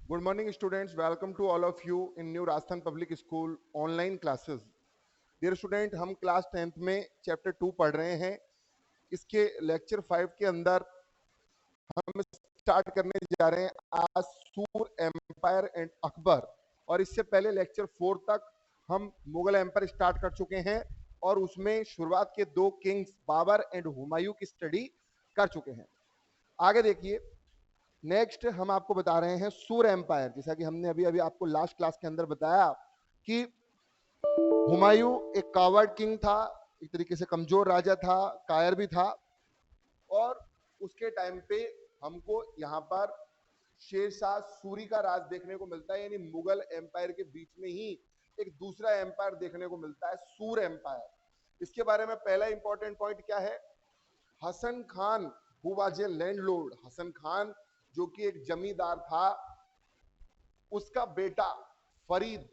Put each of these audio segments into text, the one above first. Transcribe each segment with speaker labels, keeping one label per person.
Speaker 1: Good morning, students. Welcome to all of you in New Rajasthan Public School online classes. Dear student, हम class 10th में chapter 2 पढ़ रहे हैं. इसके lecture 5 के अंदर हम स्टार्ट करने जा रहे हैं आसूर एम्पायर एंड अकबर. और इससे पहले लेक्चर 4 तक हम मुगल एम्पायर स्टार्ट कर चुके हैं और उसमें शुरुआत के दो किंग्स बाबर एंड हुमायूं की स्टडी कर चुके हैं. आगे देखिए, नेक्स्ट हम आपको बता रहे हैं सूर एम्पायर. जैसा कि हमने अभी अभी आपको लास्ट क्लास के अंदर बताया कि हुमायूं एक कावर्ड किंग था, एक तरीके से कमजोर राजा था, कायर भी था. और उसके टाइम पे हमको यहाँ पर शेरशाह सूरी का राज देखने को मिलता है, यानी मुगल एम्पायर के बीच में ही एक दूसरा एम्पायर देखने को मिलता है, सूर एम्पायर. इसके बारे में पहला इंपॉर्टेंट पॉइंट क्या है? Hasan Khan who was a landlord. Hasan Khan जो कि एक जमींदार था, उसका बेटा फरीद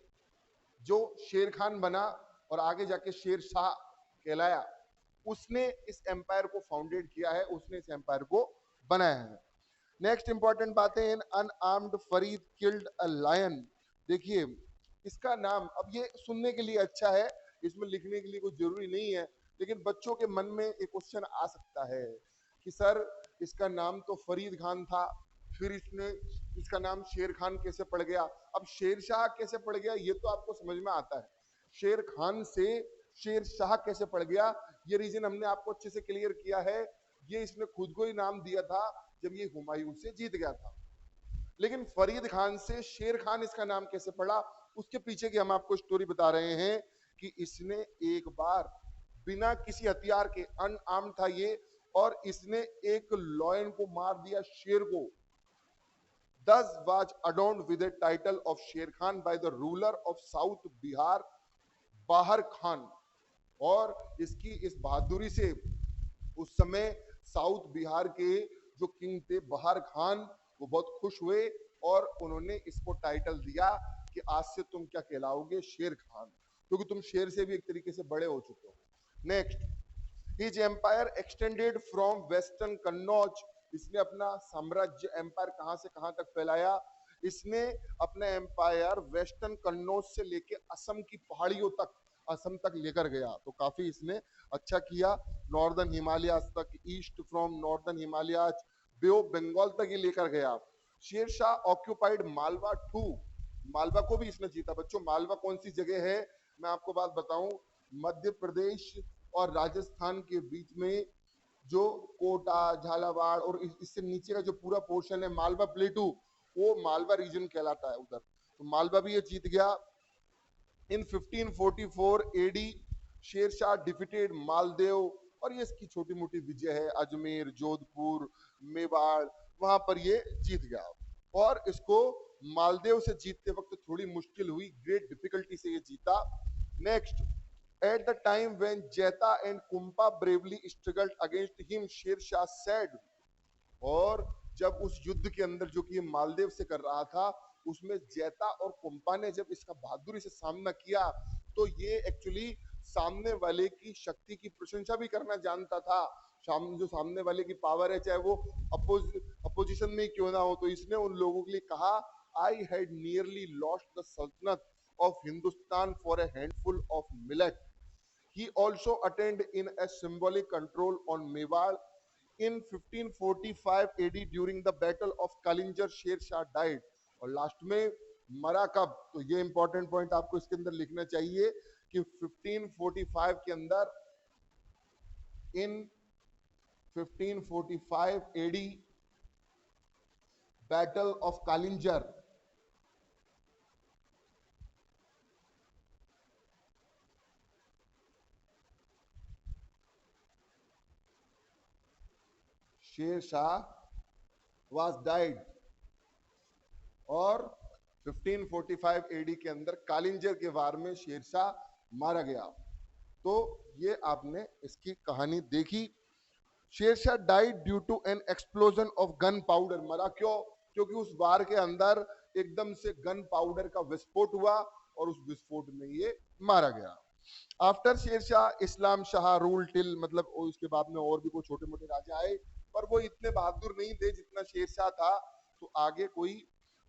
Speaker 1: जो शेर खान बना और आगे जाके शेर शाह कहलाया, उसने इस एम्पायर को फाउंडेड किया है, उसने इस एम्पायर को बनाया है. नेक्स्ट इंपॉर्टेंट बातें, an unarmed Farid killed a lion. देखिए इसका नाम, अब ये सुनने के लिए अच्छा है, इसमें लिखने के लिए कुछ जरूरी नहीं है, लेकिन बच्चों के मन में एक क्वेश्चन आ सकता है कि सर इसका नाम तो फरीद खान था, फिर इसका नाम शेर खान कैसे पड़ गया? अब शेर शाह कैसे पड़ गया ये तो आपको समझ में आता है, शेर खान से शेर शाह कैसे पड़ गया ये रीजन हमने आपको अच्छे से क्लियर किया है. ये इसने खुद को ही नाम दिया था जब ये हुमायूं से जीत गया था. लेकिन फरीद खान से शेर खान इसका नाम कैसे पड़ा, उसके पीछे की हम आपको स्टोरी बता रहे हैं कि इसने एक बार बिना किसी हथियार के, अनआर्म्ड था ये, और इसने एक लॉयन को मार दिया, शेर को. Thus was adorned with the title of Sher Khan by the ruler of South Bihar, बाहर खान. और इसकी इस बहादुरी से उस समय साउथ बिहार के जो किंग थे बहार खान, वो बहुत खुश हुए और उन्होंने इसको टाइटल दिया कि आज से तुम क्या कहलाओगे? शेर खान, क्योंकि तुम शेर से भी एक तरीके से बड़े हो चुके हो. Next, his empire extended from western Kannauj. इसने अपना साम्राज्य एम्पायर कहां से कहां तक फैलाया? इसने अपना एम्पायर वेस्टर्न कन्नौज से लेके असम की पहाड़ियों तक, असम तक लेकर गया. तो काफी इसने अच्छा किया. नॉर्दर्न हिमालयाज तक, east from northern Himalayas, Bay of Bengal तक ये लेकर गया. Sher Shah occupied Malwa too. मालवा को भी इसने जीता. बच्चों मालवा कौन सी जगह है? मैं आपको बात बताऊं, मध्य प्रदेश और राजस्थान के बीच में जो कोटा, झालावाड़ और इससे नीचे का जो पूरा पोर्शन है मालवा प्लेटू, वो मालवा रीजन कहलाता है उधर. तो मालवा भी ये जीत गया. इन 1544 एडी शेरशाह डिफीटेड मालदेव. और ये इसकी छोटी मोटी विजय है, अजमेर, जोधपुर, मेवाड़, वहां पर ये जीत गया. और इसको मालदेव से जीतते वक्त थोड़ी मुश्किल हुई, ग्रेट डिफिकल्टी से ये जीता. Next, at the time when Jeta and Kumpa bravely struggled against him, Sher Shah said. और जब उस युद्ध के अंदर जो कि ये मालदेव से कर रहा था, उसमें जैता और कुंपा ने जब इसका बहादुरी से सामना किया, तो ये एक्चुअली सामने वाले की शक्ति की प्रशंसा भी करना जानता था. जो सामने वाले की पावर है, चाहे वो अपोजिशन में क्यों ना हो, तो इसने उन लोगों के लिए कहा, I had nearly lost the सल्तनत of Hindustan for a handful of millet. He also attended in a symbolic control on Mewar. In 1545 AD during the battle of Kalinjar, Sher Shah died. और लास्ट में मरा कब? तो ये इंपॉर्टेंट पॉइंट आपको इसके अंदर लिखना चाहिए कि 1545 के अंदर, इन 1545 AD battle of Kalinjar, Sher Shah was died. और 1545 एडी के अंदर कालिंजर के वार में शेरशाह मारा गया. तो ये आपने इसकी कहानी देखी. Sher Shah died due to an explosion of gunpowder. मरा क्यों? क्योंकि उस वार के अंदर एकदम से गन पाउडर का विस्फोट हुआ और उस विस्फोट में ये मारा गया. आफ्टर शेरशाह इस्लाम शाह रूल टिल, मतलब उसके बाद में और भी कोई छोटे मोटे राजा आए, पर वो इतने बहादुर नहीं थे जितना शेरशाह था. तो आगे कोई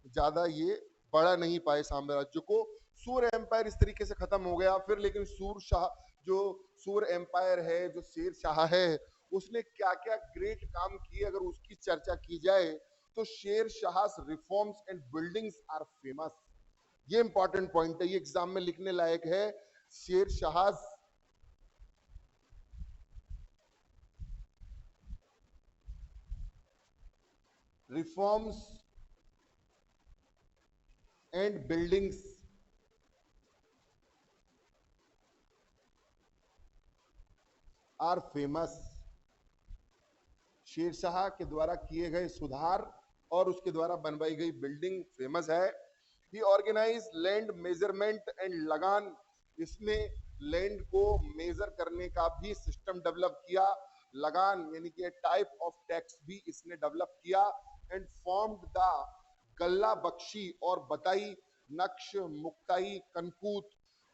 Speaker 1: ज्यादा ये बढ़ा नहीं पाए साम्राज्य को। सूर एम्पायर इस तरीके से खत्म हो गया। फिर लेकिन सूर शाह, जो सूर एम्पायर है, जो शेर शाह है, उसने क्या क्या ग्रेट काम किए अगर उसकी चर्चा की जाए तो Sher Shah reforms and buildings are famous. ये इंपॉर्टेंट पॉइंट है, ये एग्जाम में लिखने लायक है। Sher Shah reforms and buildings are famous. Sher Shah के द्वारा किए गए सुधार और उसके द्वारा बनवाई गई बिल्डिंग फेमस है। ही ऑर्गेनाइज लैंड मेजरमेंट एंड लगान, इसने लैंड को मेजर करने का भी सिस्टम डेवलप किया। लगान यानी कि टाइप ऑफ टैक्स भी इसने डेवलप किया। एंड फॉर्म्ड द गल्ला बख्शी और बताई, नक्श मुक्ताई, कनकूत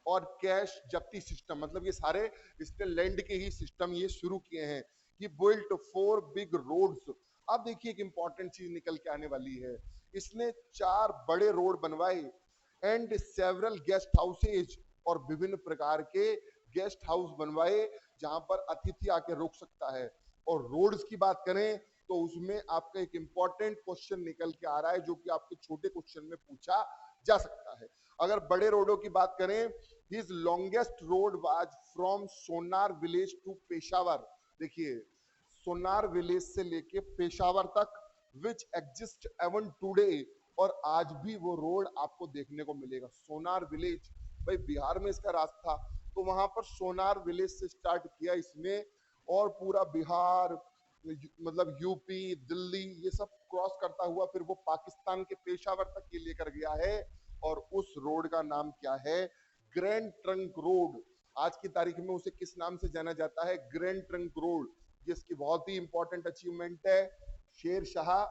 Speaker 1: और कैश जब्ती सिस्टम, मतलब ये सारे इसने लैंड के ही सिस्टम ये शुरू किए हैं। ही बिल्ट 4 बिग रोड्स। अब देखिए एक इंपॉर्टेंट चीज निकल के आने वाली है, इसने 4 बड़े रोड बनवाए। एंड सेवरल गेस्ट हाउसेज, और विभिन्न प्रकार के गेस्ट हाउस बनवाए जहां पर अतिथि आके रुक सकता है। और रोड्स की बात करें तो उसमें आपका एक इंपॉर्टेंट क्वेश्चन निकल के आ रहा है जो कि आपके छोटे क्वेश्चन में पूछा जा सकता है। अगर बड़े रोडों की बात करें, his longest road was from Sonar village to Peshawar. देखिए सोनार विलेज से लेके पेशावर तक, विच एग्जिस्ट एवन टुडे, और आज भी वो रोड आपको देखने को मिलेगा। सोनार विलेज, भाई बिहार में इसका रास्ता, तो वहां पर सोनार विलेज से स्टार्ट किया इसने और पूरा बिहार, मतलब यूपी, दिल्ली, ये सब क्रॉस करता हुआ फिर वो पाकिस्तान के पेशावर तक ये लेकर गया है। और उस रोड का नाम क्या है? Grand trunk road. आज की तारीख में उसे किस नाम से जाना जाता है? ग्रैंड ट्रंक रोड, जिसकी बहुत ही इंपॉर्टेंट अचीवमेंट है। Sher Shah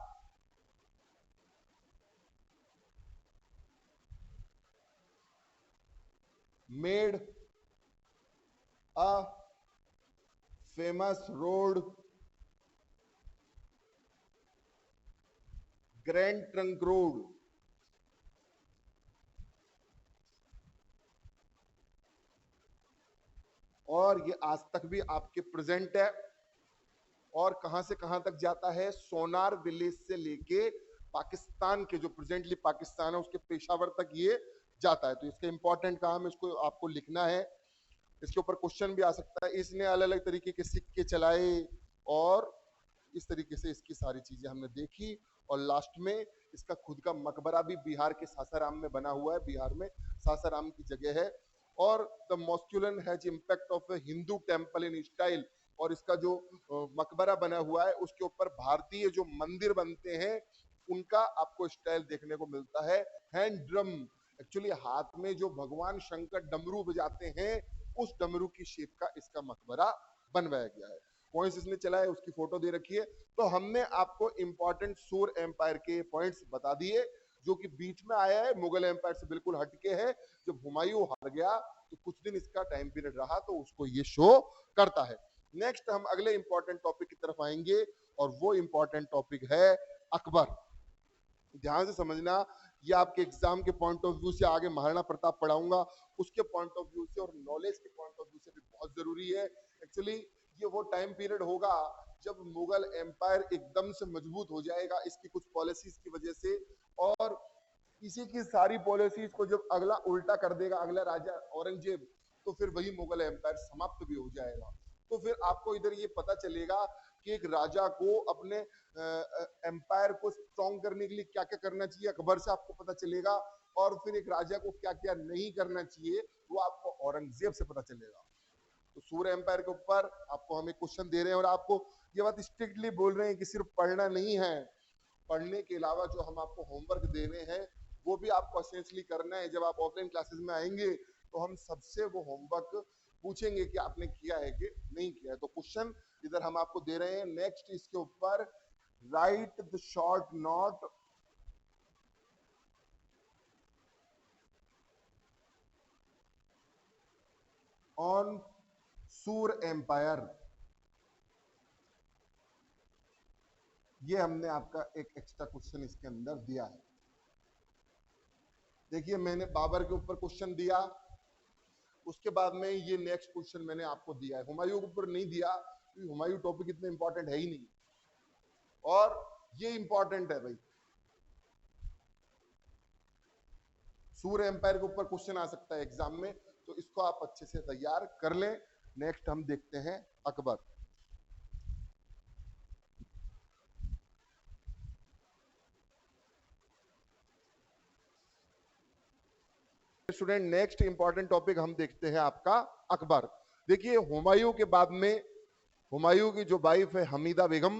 Speaker 1: made a famous road, grand trunk road. और ये आज तक भी आपके प्रेजेंट है। और कहां से कहां तक जाता है? सोनार विलेज से लेके पाकिस्तान के, जो प्रेजेंटली पाकिस्तान है, उसके पेशावर तक ये जाता है। तो इसका इंपॉर्टेंट काम है, इसको आपको लिखना है। इसके ऊपर क्वेश्चन भी आ सकता है। इसने अलग अलग तरीके के सिक्के चलाए और इस तरीके से इसकी सारी चीजें हमने देखी। और लास्ट में इसका खुद का मकबरा भी बिहार के सासाराम में बना हुआ है। बिहार में सासाराम की जगह है। और द मॉस्क्यूलन has impact of a Hindu temple in style, और इसका जो मकबरा बना हुआ है उसके ऊपर भारतीय जो मंदिर बनते हैं उनका आपको स्टाइल देखने को मिलता है। हैंड ड्रम, एक्चुअली हाथ में जो भगवान शंकर डमरू बजाते हैं उस डमरू की शेप का इसका मकबरा बनवाया गया है। पॉइंट्स इसने चलाए, उसकी फोटो दे रखी है। तो हमने आपको इंपॉर्टेंट सूर एम्पायर के पॉइंट्स बता दिए, जो कि बीच में आया है, मुगल एम्पायर से बिल्कुल हटके है। जब हुमायूं हार गया तो कुछ दिन इसका टाइम पीरियड रहा, तो उसको ये शो करता है। नेक्स्ट हम अगले इंपॉर्टेंट टॉपिक की तरफ आएंगे और वो इंपॉर्टेंट टॉपिक है अकबर। ध्यान से समझना, ये आपके एग्जाम के पॉइंट ऑफ व्यू से, आगे महाराणा प्रताप पढ़ाऊंगा उसके पॉइंट ऑफ व्यू से और नॉलेज के पॉइंट ऑफ व्यू से भी बहुत जरूरी है। एक्चुअली ये वो टाइम पीरियड होगा जब मुगल एम्पायर एकदम से मजबूत हो जाएगा इसकी कुछ पॉलिसीज की वजह से। और इसी की सारी पॉलिसीज को जब अगला उल्टा कर देगा अगला राजा औरंगजेब, तो फिर वही मुगल एम्पायर समाप्त भी हो जाएगा। तो फिर आपको इधर ये पता चलेगा कि एक राजा को अपने एम्पायर को स्ट्रॉन्ग करने के लिए क्या क्या करना चाहिए, अकबर से आपको पता चलेगा। और फिर एक राजा को क्या क्या नहीं करना चाहिए वो आपको औरंगजेब से पता चलेगा। तो सूर्य एम्पायर के ऊपर आपको हम एक क्वेश्चन दे रहे हैं और आपको ये बात स्ट्रिक्टली बोल रहे हैं कि सिर्फ पढ़ना नहीं है, पढ़ने के अलावा जो हम आपको होमवर्क दे रहे हैं वो भी आपको असेंशली करना है। जब आप ऑफलाइन क्लासेस में आएंगे तो हम सबसे वो होमवर्क पूछेंगे कि आपने किया है कि नहीं किया है। तो क्वेश्चन इधर हम आपको दे रहे हैं। नेक्स्ट इसके ऊपर, right the short note on सूर एम्पायर। ये हमने आपका एक एक्स्ट्रा क्वेश्चन इसके अंदर दिया है। देखिए मैंने बाबर के ऊपर क्वेश्चन दिया, उसके बाद में ये नेक्स्ट क्वेश्चन मैंने आपको दिया है। हुमायूं के ऊपर नहीं दिया क्योंकि हुमायूं टॉपिक इतना इंपॉर्टेंट है ही नहीं, और ये इंपॉर्टेंट है भाई। सूर्य एम्पायर के ऊपर क्वेश्चन आ सकता है एग्जाम में, तो इसको आप अच्छे से तैयार कर लें। नेक्स्ट हम देखते हैं Akbar. Student next important topic हम देखते हैं आपका अकबर। देखिए हुमायूं के बाद में हुमायूं की जो वाइफ है हमीदा बेगम,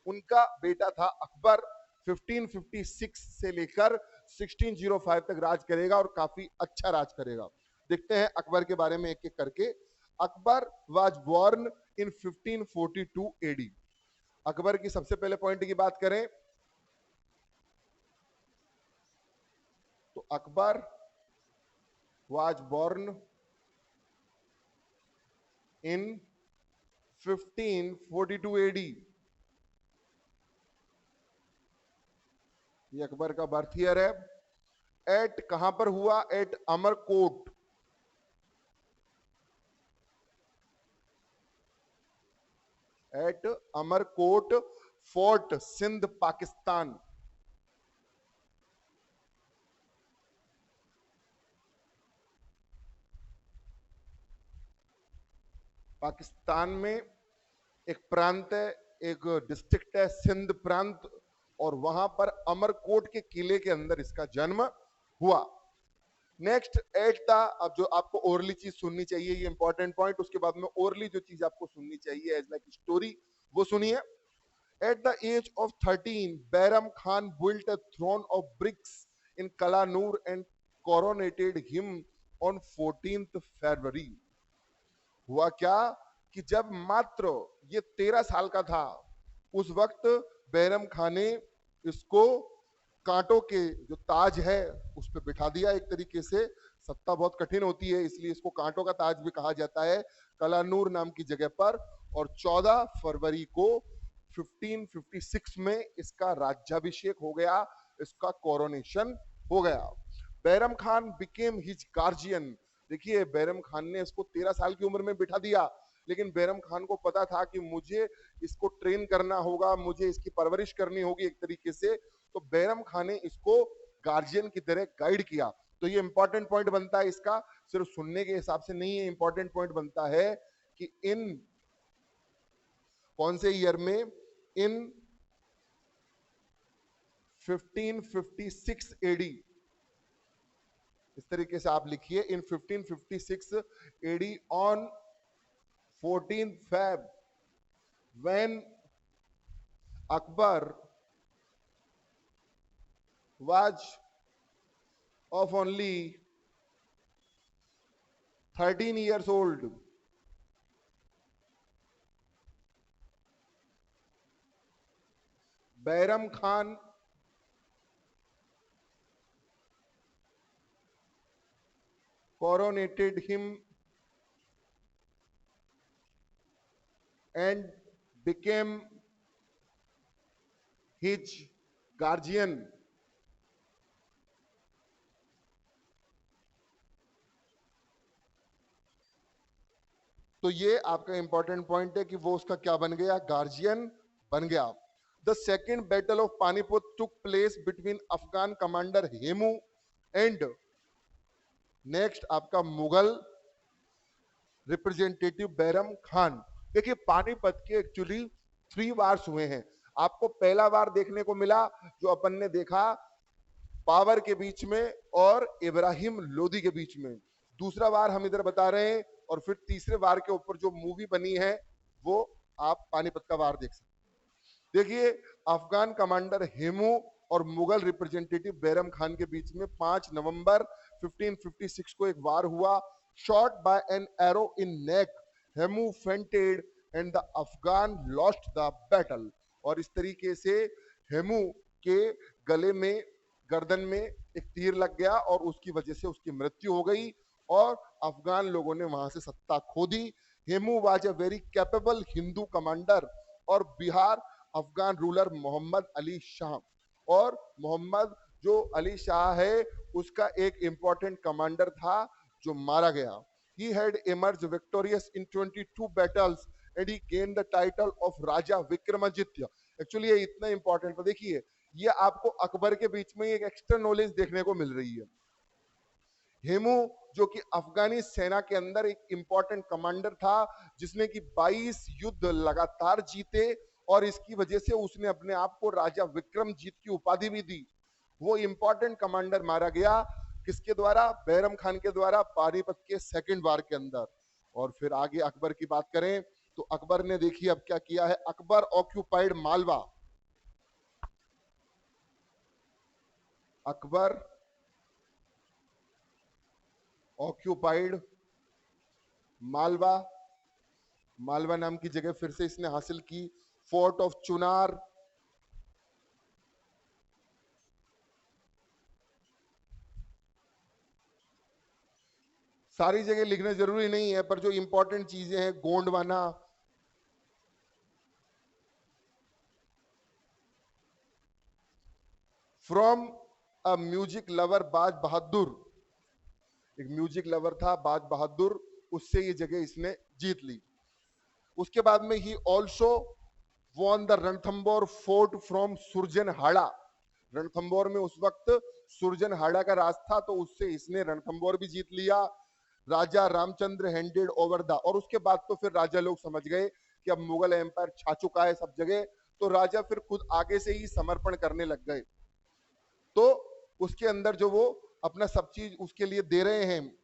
Speaker 1: उनका बेटा था अकबर। 1556 से लेकर 1605 तक राज करेगा और काफी अच्छा राज करेगा। देखते हैं अकबर के बारे में एक एक करके। Akbar was born in 1542 AD. Akbar की सबसे पहले पॉइंट की बात करें तो Akbar was born in 1542 AD। ये अकबर का बर्थ ईयर है। एट कहां पर हुआ? At Amarkot. At Amarkot fort, Sindh, Pakistan. Pakistan में एक प्रांत है, एक डिस्ट्रिक्ट है सिंध प्रांत, और वहां पर अमरकोट के किले के अंदर इसका जन्म हुआ। नेक्स्ट एट था। अब जो आपको ओरली चीज सुननी चाहिए, ये इंपॉर्टेंट पॉइंट, उसके बाद में ओरली जो चीज आपको सुननी चाहिए एज लाइक स्टोरी, वो सुनिए। At the age of 13 Bairam Khan built a throne of bricks in Kalanur and coronated him on 14th February। हुआ क्या कि जब मात्र ये 13 साल का था, उस वक्त बैरम खान ने इसको कांटों के जो ताज है उस पर बिठा दिया। एक तरीके से सत्ता बहुत कठिन होती है, इसलिए इसको कांटों का ताज भी कहा जाता है, कलानूर नाम की जगह पर। और 14 फरवरी को 1556 में इसका राज्याभिषेक हो गया, इसका कोरोनेशन हो गया। Bairam Khan became his guardian. देखिए बैरम खान ने इसको 13 साल की उम्र में बिठा दिया, लेकिन बैरम खान को पता था कि मुझे इसको ट्रेन करना होगा, मुझे इसकी परवरिश करनी होगी एक तरीके से। तो बैरम खान ने इसको गार्जियन की तरह गाइड किया। तो ये इंपॉर्टेंट पॉइंट बनता है इसका, सिर्फ सुनने के हिसाब से नहीं है, इंपॉर्टेंट पॉइंट बनता है कि इन कौन से ईयर में, इन 1556 एडी, इस तरीके से आप लिखिए, in 1556 AD on 14th Feb when Akbar was of only 13 years old। Bairam Khan coronated him and became his guardian। तो ये आपका इंपॉर्टेंट पॉइंट है कि वो उसका क्या बन गया? गार्जियन बन गया। The second battle of Panipat took place between Afghan commander Hemu and next आपका मुगल रिप्रेजेंटेटिव बैरम खान। देखिए पानीपत के एक्चुअली 3 वार्स हुए हैं। आपको पहला वार देखने को मिला जो अपन ने देखा बाबर के बीच में और इब्राहिम लोदी के बीच में। दूसरा वार हम इधर बता रहे हैं, और फिर तीसरे वार के ऊपर जो मूवी बनी है वो आप पानीपत का वार देख सकते हैं। देखिए अफगान कमांडर हेमू और मुगल रिप्रेजेंटेटिव बैरम खान के बीच में 5 नवंबर 1556 को एक वार हुआ। Shot bye an arrow in neck, Hemu fainted and the Afghan lost the battle. और इस तरीके से हेमू के गले में, गर्दन में एक तीर लग गया और उसकी वजह से उसकी मृत्यु हो गई और अफगान लोगों ने वहां से सत्ता खो दी। Hemu was a very capable Hindu commander और बिहार अफगान रूलर मोहम्मद अली शाह, और मोहम्मद जो अली शाह है उसका एक इंपॉर्टेंट कमांडर था जो मारा गया। He had emerged victorious in 22 battles and he gained the title of Raja Vikramaditya. Actually ये इतना इंपॉर्टेंट, देखिए ये आपको अकबर के बीच में एक एक्स्ट्रा नॉलेज देखने को मिल रही है। हेमू जो कि अफगानी सेना के अंदर एक इंपॉर्टेंट कमांडर था, जिसने कि 22 युद्ध लगातार जीते और इसकी वजह से उसने अपने आप को राजा विक्रमजीत की उपाधि भी दी। वो इंपॉर्टेंट कमांडर मारा गया किसके द्वारा? बैरम खान के द्वारा, पानीपत के सेकंड वार के अंदर। और फिर आगे अकबर की बात करें तो अकबर ने देखिए अब क्या किया है। अकबर ऑक्यूपाइड मालवा। अकबर ऑक्यूपाइड मालवा। मालवा नाम की जगह फिर से इसने हासिल की। फोर्ट ऑफ चुनार, सारी जगह लिखना जरूरी नहीं है पर जो इंपॉर्टेंट चीजें हैं, Gondwana, from a music lover बाज बहादुर, एक म्यूजिक लवर था बाज बहादुर, उससे ये जगह इसने जीत ली। उसके बाद में ही also won the Ranthambore fort from Surjan Hada. Ranthambore में उस वक्त सुरजनहाड़ा का राज था, तो उससे इसने रणथंबोर भी जीत लिया। राजा रामचंद्र हैंडेड ओवर द, और उसके बाद तो फिर राजा लोग समझ गए कि अब मुगल एम्पायर छा चुका है सब जगह, तो राजा फिर खुद आगे से ही समर्पण करने लग गए। तो उसके अंदर जो वो अपना सब चीज उसके लिए दे रहे हैं,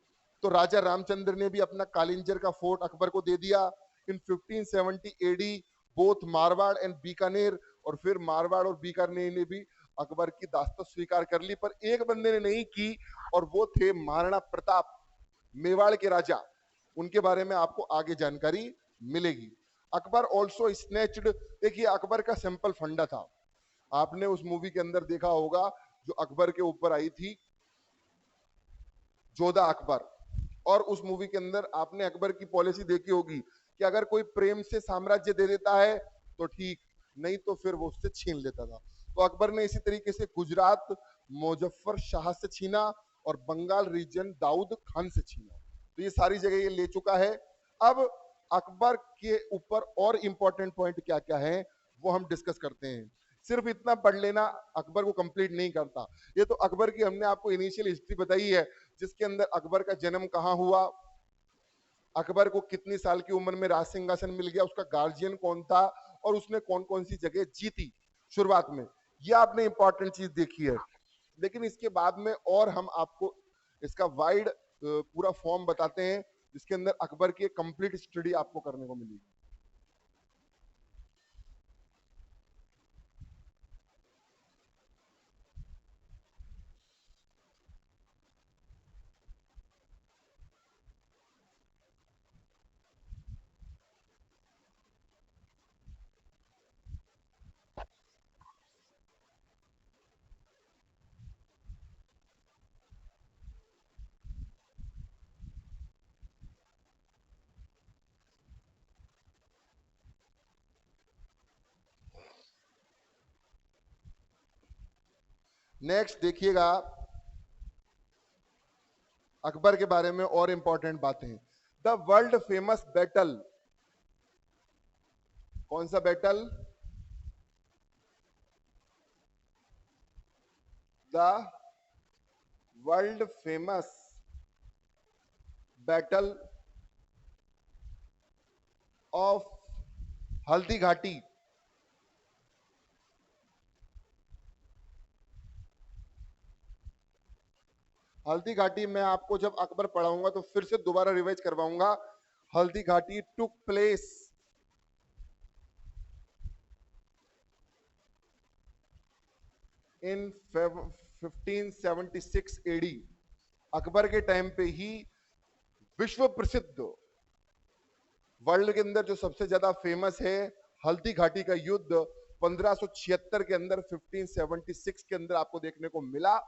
Speaker 1: तो राजा रामचंद्र ने भी अपना कालिंजर का फोर्ट अकबर को दे दिया। In 1570 AD both Marwar and Bikaner, और फिर मारवाड़ और बीकानेर ने भी अकबर की दास्तान स्वीकार कर ली, पर एक बंदे ने नहीं की, और वो थे महाराणा प्रताप, मेवाड़ के राजा। उनके बारे में आपको आगे जानकारी मिलेगी। अकबर ऑल्सो स्नेच्ड, देखिए अकबर का सिंपल फंडा था, आपने उस मूवी के अंदर देखा होगा जो अकबर के ऊपर आई थी, जोधा अकबर, और उस मूवी के अंदर आपने अकबर की पॉलिसी देखी होगी कि अगर कोई प्रेम से साम्राज्य दे देता है तो ठीक, नहीं तो फिर वो उससे छीन लेता था। तो अकबर ने इसी तरीके से गुजरात मुजफ्फर शाह से छीना और बंगाल रीजन दाऊद खान से छीना, तो ये सारी जगह ये ले चुका है। अब अकबर के ऊपर और इंपॉर्टेंट पॉइंट क्या क्या है वो हम डिस्कस करते हैं। सिर्फ इतना पढ़ लेना अकबर को कंप्लीट नहीं करता। ये तो अकबर की हमने आपको इनिशियल हिस्ट्री बताई है, जिसके अंदर अकबर का जन्म कहाँ हुआ, अकबर को कितनी साल की उम्र में राज सिंहासन मिल गया, उसका गार्जियन कौन था, और उसने कौन कौन सी जगह जीती शुरुआत में, ये आपने इंपॉर्टेंट चीज देखी है। लेकिन इसके बाद में और हम आपको इसका वाइड पूरा फॉर्म बताते हैं, जिसके अंदर अकबर की एक कंप्लीट स्टडी आपको करने को मिलेगी। नेक्स्ट देखिएगा अकबर के बारे में और इंपॉर्टेंट बातें। द वर्ल्ड फेमस बैटल, कौन सा battle? The world famous battle of Haldi Ghati. Haldi Ghati मैं आपको जब अकबर पढ़ाऊंगा तो फिर से दोबारा रिवाइज करवाऊंगा। Haldighati took place in 1576 AD. Akbar के टाइम पे ही विश्व प्रसिद्ध, वर्ल्ड के अंदर जो सबसे ज्यादा फेमस है हल्दी घाटी का युद्ध 1576 के अंदर 1576 के अंदर आपको देखने को मिला।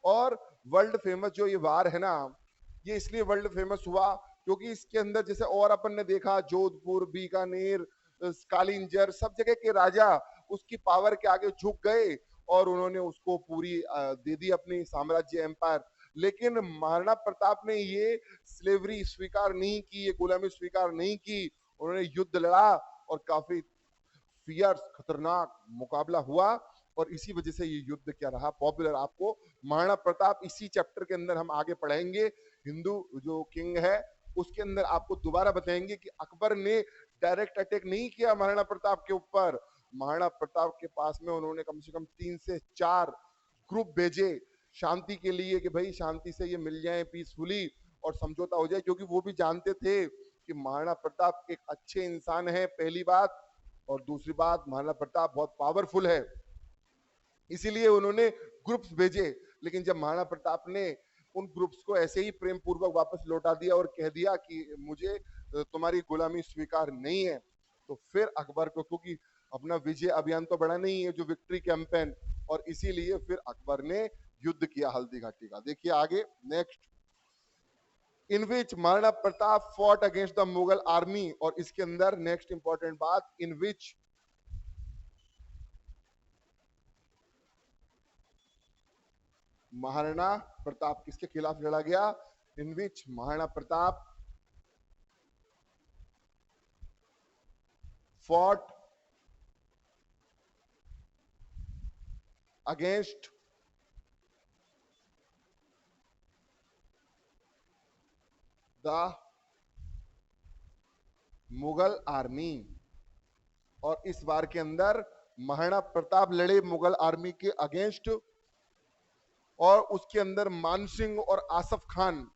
Speaker 1: और वर्ल्ड फेमस जो ये वार है ना, ये इसलिए वर्ल्ड फेमस हुआ क्योंकि इसके अंदर जैसे और अपन ने देखा जोधपुर, बीकानेर, कालिंजर, सब जगह के राजा उसकी पावर के आगे झुक गए और उन्होंने उसको पूरी दे दी अपनी साम्राज्य एम्पायर। लेकिन महाराणा प्रताप ने ये स्लेवरी स्वीकार नहीं की, ये गुलामी स्वीकार नहीं की। उन्होंने युद्ध लड़ा और काफी फियर्स खतरनाक मुकाबला हुआ और इसी वजह से ये युद्ध क्या रहा पॉपुलर। आपको महाराणा प्रताप इसी चैप्टर के अंदर हम आगे पढ़ेंगे, हिंदू जो किंग है उसके अंदर आपको दोबारा बताएंगे कि अकबर ने डायरेक्ट अटैक नहीं किया महाराणा प्रताप के ऊपर। महाराणा प्रताप के पास में उन्होंने कम से कम 3 से 4 ग्रुप भेजे शांति के लिए कि भाई शांति से ये मिल जाए पीसफुली और समझौता हो जाए, क्योंकि वो भी जानते थे कि महाराणा प्रताप एक अच्छे इंसान है पहली बात, और दूसरी बात महाराणा प्रताप बहुत पावरफुल है, इसीलिए उन्होंने ग्रुप्स भेजे। लेकिन जब महाराणा प्रताप ने उन ग्रुप्स को ऐसे ही प्रेम पूर्वक वापस लौटा दिया और कह दिया कि मुझे तुम्हारी गुलामी स्वीकार नहीं है, तो फिर अकबर को, क्योंकि अपना विजय अभियान तो बड़ा नहीं है जो विक्ट्री कैंपेन, और इसीलिए फिर अकबर ने युद्ध किया हल्दी घाटी का। देखिए आगे next, in which Maharana Pratap fought against the Mughal army, और इसके अंदर नेक्स्ट इंपॉर्टेंट बात, इन विच महाराणा प्रताप किसके खिलाफ लड़ा गया, in which Maharana Pratap fought against the Mughal army. और इस बार के अंदर महाराणा प्रताप लड़े मुगल आर्मी के अगेंस्ट, और उसके अंदर मानसिंह और आसफ खान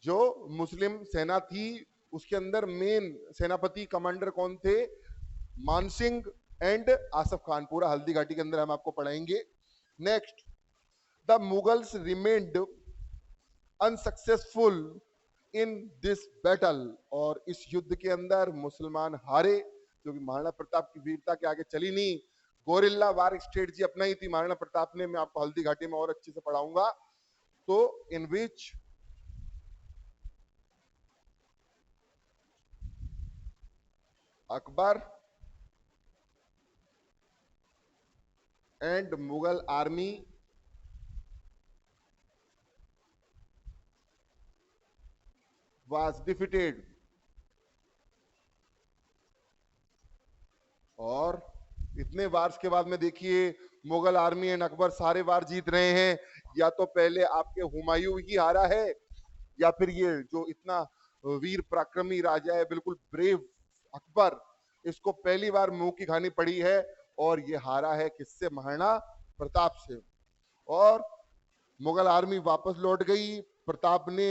Speaker 1: जो मुस्लिम सेना थी उसके अंदर मेन सेनापति कमांडर कौन थे, मानसिंह एंड आसफ खान। पूरा हल्दी घाटी के अंदर हम आपको पढ़ाएंगे। Next, the Mughals remained unsuccessful in this battle, और इस युद्ध के अंदर मुसलमान हारे, क्योंकि महाराणा प्रताप की वीरता के आगे चली नहीं। गोरिल्ला वार स्ट्रेटजी अपनाई थी महाराणा प्रताप ने, मैं आपको हल्दी घाटी में और अच्छे से पढ़ाऊंगा। तो in which Akbar and Mughal army was defeated, और इतने वार्स के बाद में देखिए मुगल आर्मी एंड अकबर सारे वार जीत रहे हैं। या तो पहले आपके हुमायूं ही हारा है, या फिर ये जो इतना वीर पराक्रमी राजा है बिल्कुल ब्रेव अकबर, इसको पहली बार मुंह की खानी पड़ी है, और ये हारा है किससे, महाराणा प्रताप से। और मुगल आर्मी वापस लौट गई। प्रताप ने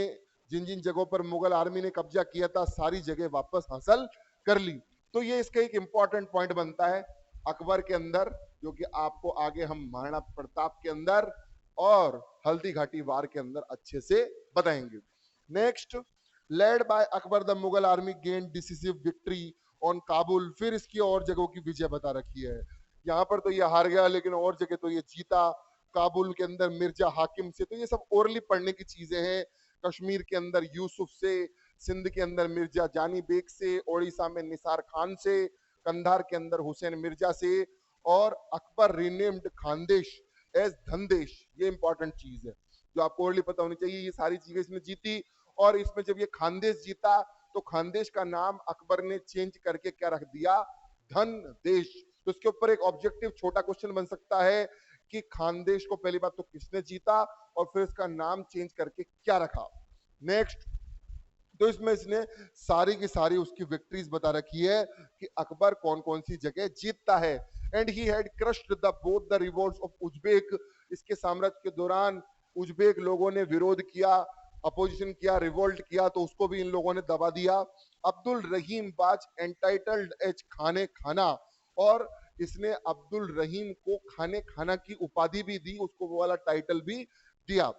Speaker 1: जिन जिन जगहों पर मुगल आर्मी ने कब्जा किया था सारी जगह वापस हासिल कर ली। तो ये इसका एक इंपॉर्टेंट पॉइंट बनता है अकबर के अंदर, जो कि आपको आगे हम महाराणा प्रताप के अंदर और हल्दी घाटी वार के अंदर अच्छे से बताएंगे। Next, led by Akbar the Mughal army gain decisive victory on Kabul. फिर इसकी और जगहों की विजय बता रखी है। यहाँ पर तो ये हार गया, लेकिन और जगह तो ये जीता। काबुल के अंदर मिर्जा हाकिम से, तो ये सब ओरली पढ़ने की चीजें हैं। कश्मीर के अंदर यूसुफ से, सिंध के अंदर मिर्जा जानी बेग से, ओडिशा में निसार खान से, कंधार के अंदर हुसैन मिर्जा से, और अकबर रीनेम्ड खानदेश एज धनदेश। ये इंपॉर्टेंट चीज है जो आपको ओरली पता होनी चाहिए। ये सारी चीजें इसने जीती, और इसमें जब ये खानदेश जीता तो खानदेश का नाम अकबर ने चेंज करके क्या रख दिया, धन देश। तो इसके ऊपर एक ऑब्जेक्टिव छोटा क्वेश्चन बन सकता है कि खानदेश को पहली बात तो किसने जीता, और फिर इसका नाम चेंज करके क्या रखा। नेक्स्ट, तो इसमें इसने सारी की सारी उसकी विक्ट्रीज बता रखी है कि अकबर कौन कौन सी जगह जीतता है। And he had crushed the both the revolts of Uzbek. इसके साम्राज्य के दौरान उज्बेक लोगों ने विरोध किया, अपोजिशन किया, रिवोल्ट किया, तो उसको भी इन लोगों ने दबा दिया। अब्दुल रहीम बाज एंटाइटल्ड एज खाने खाना, और इसने अब्दुल रहीम को खाने खाना की उपाधि भी दी, उसको वो वाला टाइटल भी दिया।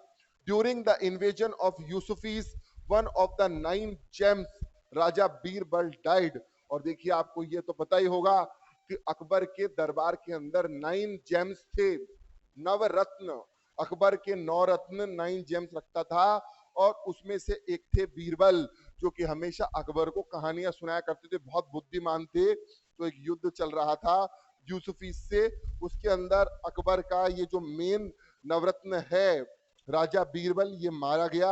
Speaker 1: During the invasion of Yusufzais one of the 9 gems Raja Birbal died. और देखिए आपको ये तो पता ही होगा कि अकबर के दरबार के अंदर 9 जेम्स थे, नवरत्न। अकबर के 9 रत्न 9 जेम्स रखता था, और उसमें से एक थे बीरबल, जो कि हमेशा अकबर को कहानियां सुनाया करते थे, बहुत बुद्धिमान थे। तो एक युद्ध चल रहा था यूसुफी से, उसके अंदर अकबर का ये जो मेन नवरत्न है राजा बीरबल ये मारा गया।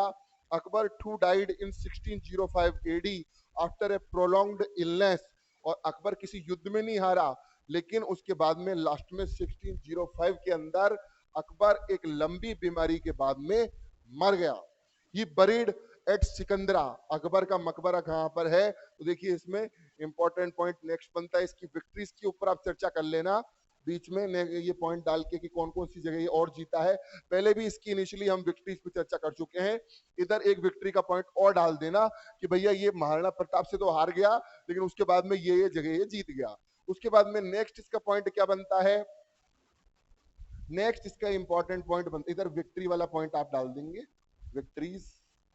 Speaker 1: Akbar too died in 1605 AD after a prolonged illness. और अकबर किसी युद्ध में नहीं हारा, लेकिन उसके बाद में लास्ट में 1605 के अंदर अकबर एक लंबी बीमारी के बाद में मर गया। ही बरीड एट सिकंदरा। अकबर का मकबरा कहां पर है? तो देखिए इसमें इंपॉर्टेंट पॉइंट नेक्स्ट बनता है, इसकी विक्ट्रीज के ऊपर आप चर्चा कर लेना बीच में ये पॉइंट डाल के कि कौन कौन सी जगह ये और जीता है। पहले भी इसकी इनिशियली हम विक्ट्रीज पे चर्चा कर चुके हैं, इधर एक विक्ट्री का पॉइंट और डाल देना कि भैया ये महाराणा प्रताप से तो हार गया, लेकिन उसके बाद में ये जगह ये जीत गया। उसके बाद में नेक्स्ट इसका पॉइंट क्या बनता है? नेक्स्ट इसका इंपॉर्टेंट पॉइंट बनता है, इधर विक्ट्री वाला पॉइंट आप डाल देंगे, विक्ट्रीज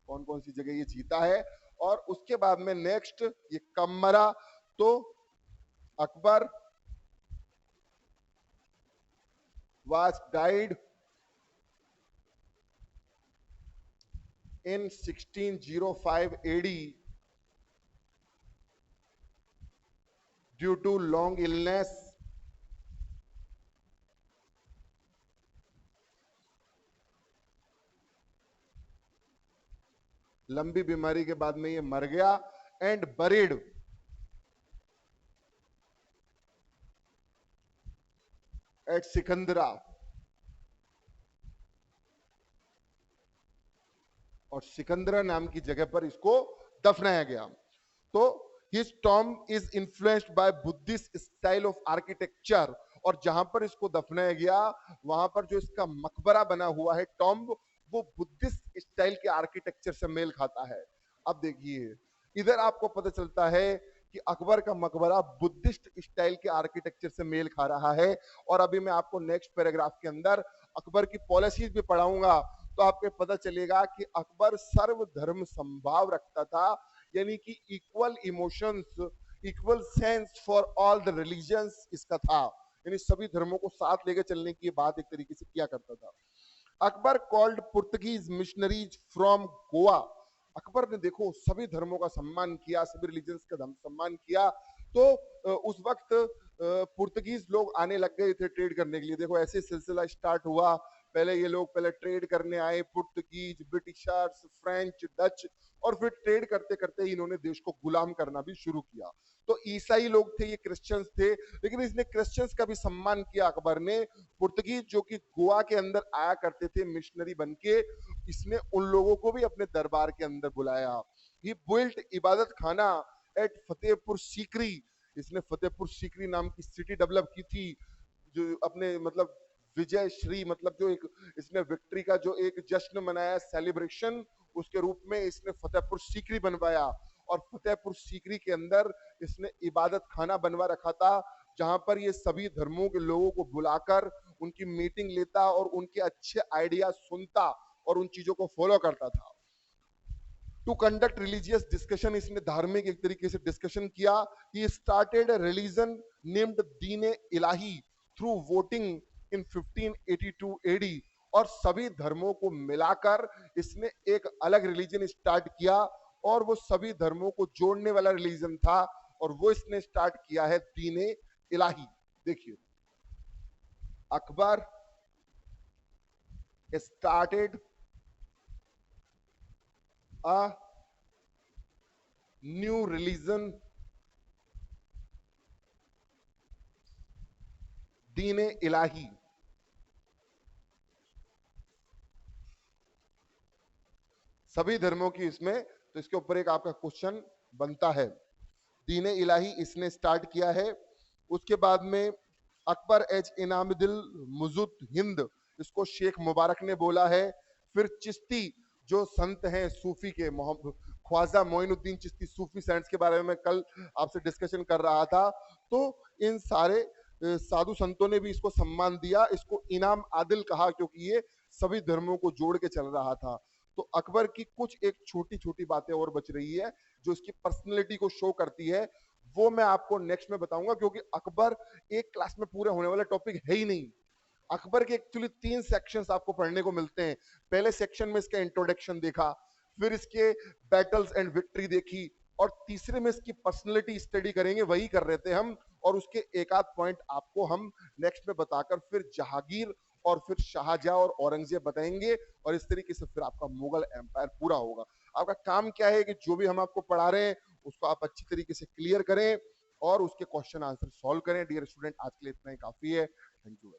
Speaker 1: कौन कौन सी जगह ये जीता है। और उसके बाद में नेक्स्ट ये कब मरा? तो Akbar was died in 1605 AD due to long illness लंबी बीमारी के बाद में ये मर गया। And buried at Sikandra. और सिकंदरा नाम की जगह पर इसको दफनाया गया। तो his Tom is influenced by Buddhist style of architecture. और जहां पर इसको दफनाया गया वहां पर जो इसका मकबरा बना हुआ है टॉम्ब, वो बुद्धिस्ट स्टाइल के आर्किटेक्चर से मेल खाता है। अब देखिए इधर आपको पता चलता है कि अकबर का मकबरा बुद्धिस्ट स्टाइल के आर्किटेक्चर से मेल खा रहा है। और अभी मैं आपको नेक्स्ट पैराग्राफ के अंदर अकबर की पॉलिसीज भी पढ़ाऊंगा, तो आपको पता चलेगा कि अकबर सर्वधर्म संभाव रखता था, यानी कि equal emotions, equal sense for all the religions इसका था, यानी सभी धर्मों को साथ लेकर चलने की बात एक तरीके से किया करता था। Akbar called Portuguese missionaries from Goa. Akbar ने देखो सभी धर्मों का सम्मान किया, सभी रिलीजन्स का सम्मान किया। तो उस वक्त पुर्तगीज लोग आने लग गए थे ट्रेड करने के लिए। देखो ऐसे सिलसिला स्टार्ट हुआ, पहले ये लोग पहले ट्रेड करने आए, पुर्तगीज, ब्रिटिशर्स, फ्रेंच, डच, और फिर ट्रेड करते करते इन्होंने देश को गुलाम करना भी शुरू किया। तो ईसाई लोग थे, ये क्रिश्चियंस थे, लेकिन इसने क्रिश्चियंस का भी सम्मान किया अकबर ने। पुर्तगीज जो कि गोवा के अंदर आया करते थे मिशनरी बनके, इसने उन लोगों को भी अपने दरबार के अंदर बुलाया। ही बिल्ट इबादत खाना एट फतेहपुर सीकरी। इसने फतेहपुर सीकरी नाम की सिटी डेवलप की थी, जो अपने मतलब विजय श्री, मतलब जो एक इसने विक्ट्री का जो एक जश्न मनाया सेलिब्रेशन, उसके रूप में इसने फतेहपुर सीकरी बनवाया। और फतेहपुर सीकरी के अंदर इसने इबादत खाना बनवा रखा था, जहां पर ये सभी धर्मों के लोगों को बुलाकर उनकी मीटिंग लेता और उनके अच्छे आइडिया सुनता और उन चीजों को फॉलो करता था। टू कंडक्ट रिलीजियस डिस्कशन, इसने धार्मिक एक तरीके से डिस्कशन किया। He started religion named Deen Ilahi through voting in 1582 AD. और सभी धर्मों को मिलाकर इसने एक अलग रिलीजन स्टार्ट किया, और वो सभी धर्मों को जोड़ने वाला रिलीजन था, और वो इसने स्टार्ट किया है दीन इलाही। देखिए Akbar started a new religion, दीन इलाही। सभी धर्मों की इसमें, तो इसके ऊपर एक आपका क्वेश्चन बनता है। दीन इलाही इसने स्टार्ट किया है। उसके बाद में अकबर एज इनामिदिल मुजुद हिंद, इसको शेख मुबारक ने बोला है। फिर चिश्ती जो संत हैं सूफी के, ख्वाजा मोइनुद्दीन चिश्ती सूफी सेंट्स के बारे में मैं कल आपसे डिस्कशन कर रहा था। तो इन सारे साधु संतों ने भी इसको सम्मान दिया, इसको इनाम आदिल कहा, क्योंकि ये सभी धर्मों को जोड़ के चल रहा था। तो अकबर की कुछ एक छोटी छोटी बातें और बच रही है जो इसकी पर्सनैलिटी को शो करती है, वो मैं आपको नेक्स्ट में बताऊंगा, क्योंकि अकबर एक क्लास में पूरे होने वाला टॉपिक है ही नहीं। अकबर के एक्चुअली 3 सेक्शंस आपको पढ़ने को मिलते हैं। पहले सेक्शन में इसका इंट्रोडक्शन देखा, फिर इसके बैटल्स एंड विक्ट्री देखी, और तीसरे में इसकी पर्सनैलिटी स्टडी करेंगे, वही कर रहे थे हम। और उसके एक आध पॉइंट आपको हम नेक्स्ट में बताकर फिर जहांगीर और फिर शाहजहां और औरंगजेब बताएंगे और इस तरीके से फिर आपका मुगल एम्पायर पूरा होगा। आपका काम क्या है कि जो भी हम आपको पढ़ा रहे हैं उसको आप अच्छी तरीके से क्लियर करें और उसके क्वेश्चन आंसर सॉल्व करें। डियर स्टूडेंट, आज के लिए इतना ही काफी है। Thank you.